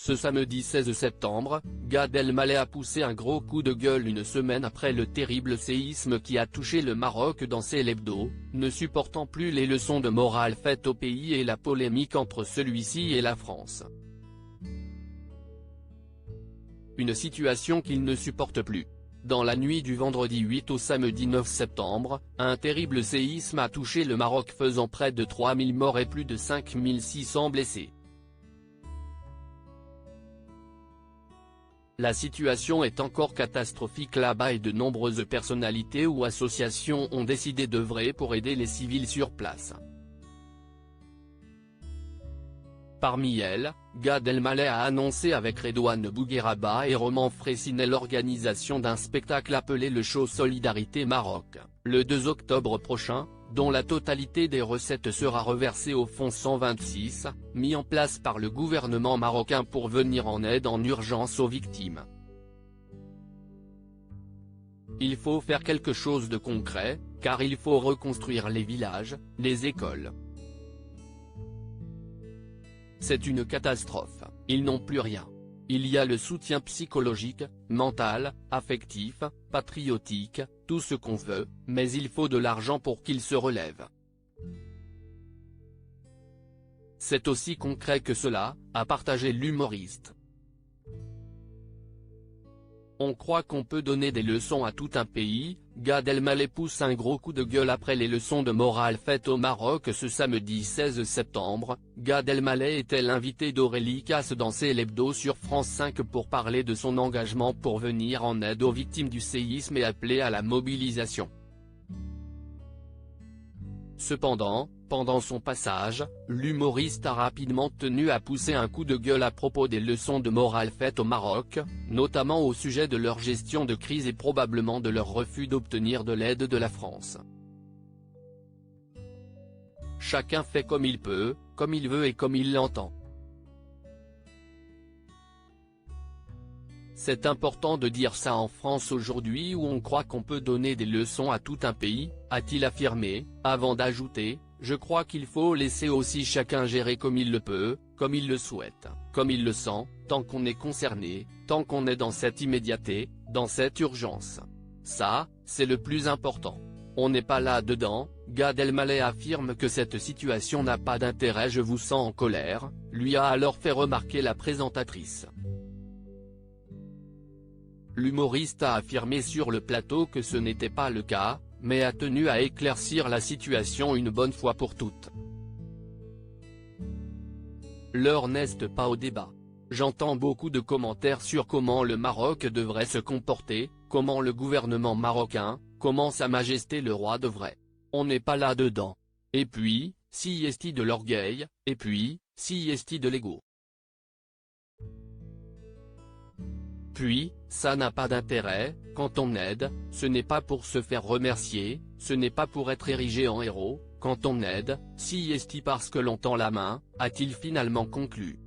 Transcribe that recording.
Ce samedi 16 septembre, Gad Elmaleh a poussé un gros coup de gueule une semaine après le terrible séisme qui a touché le Maroc dans l'hebdo, ne supportant plus les leçons de morale faites au pays et la polémique entre celui-ci et la France. Une situation qu'il ne supporte plus. Dans la nuit du vendredi 8 au samedi 9 septembre, un terrible séisme a touché le Maroc faisant près de 3000 morts et plus de 5600 blessés. La situation est encore catastrophique là-bas et de nombreuses personnalités ou associations ont décidé d'œuvrer pour aider les civils sur place. Parmi elles, Gad Elmaleh a annoncé avec Redouane Bougueraba et Roman Frécinet l'organisation d'un spectacle appelé le Show Solidarité Maroc, le 2 octobre prochain, dont la totalité des recettes sera reversée au fonds 126, mis en place par le gouvernement marocain pour venir en aide en urgence aux victimes. Il faut faire quelque chose de concret, car il faut reconstruire les villages, les écoles. C'est une catastrophe, ils n'ont plus rien. Il y a le soutien psychologique, mental, affectif, patriotique, tout ce qu'on veut, mais il faut de l'argent pour qu'ils se relèvent. C'est aussi concret que cela, a partagé l'humoriste. On croit qu'on peut donner des leçons à tout un pays. Gad Elmaleh pousse un gros coup de gueule après les leçons de morale faites au Maroc ce samedi 16 septembre. Gad Elmaleh était l'invité d'Aurélie Casse dans l'hebdo sur France 5 pour parler de son engagement pour venir en aide aux victimes du séisme et appeler à la mobilisation. Cependant, pendant son passage, l'humoriste a rapidement tenu à pousser un coup de gueule à propos des leçons de morale faites au Maroc, notamment au sujet de leur gestion de crise et probablement de leur refus d'obtenir de l'aide de la France. Chacun fait comme il peut, comme il veut et comme il l'entend. C'est important de dire ça en France aujourd'hui où on croit qu'on peut donner des leçons à tout un pays, a-t-il affirmé, avant d'ajouter, je crois qu'il faut laisser aussi chacun gérer comme il le peut, comme il le souhaite, comme il le sent, tant qu'on est concerné, tant qu'on est dans cette immédiateté, dans cette urgence. Ça, c'est le plus important. On n'est pas là-dedans. Gad Elmaleh affirme que cette situation n'a pas d'intérêt. Je vous sens en colère, lui a alors fait remarquer la présentatrice. L'humoriste a affirmé sur le plateau que ce n'était pas le cas, mais a tenu à éclaircir la situation une bonne fois pour toutes. L'heure n'est pas au débat. J'entends beaucoup de commentaires sur comment le Maroc devrait se comporter, comment le gouvernement marocain, comment Sa Majesté le roi devrait. On n'est pas là-dedans. Et puis, si est-il de l'orgueil, et puis, si est-il de l'ego. Puis, ça n'a pas d'intérêt. Quand on aide, ce n'est pas pour se faire remercier, ce n'est pas pour être érigé en héros. Quand on aide, si est-il parce que l'on tend la main, a-t-il finalement conclu.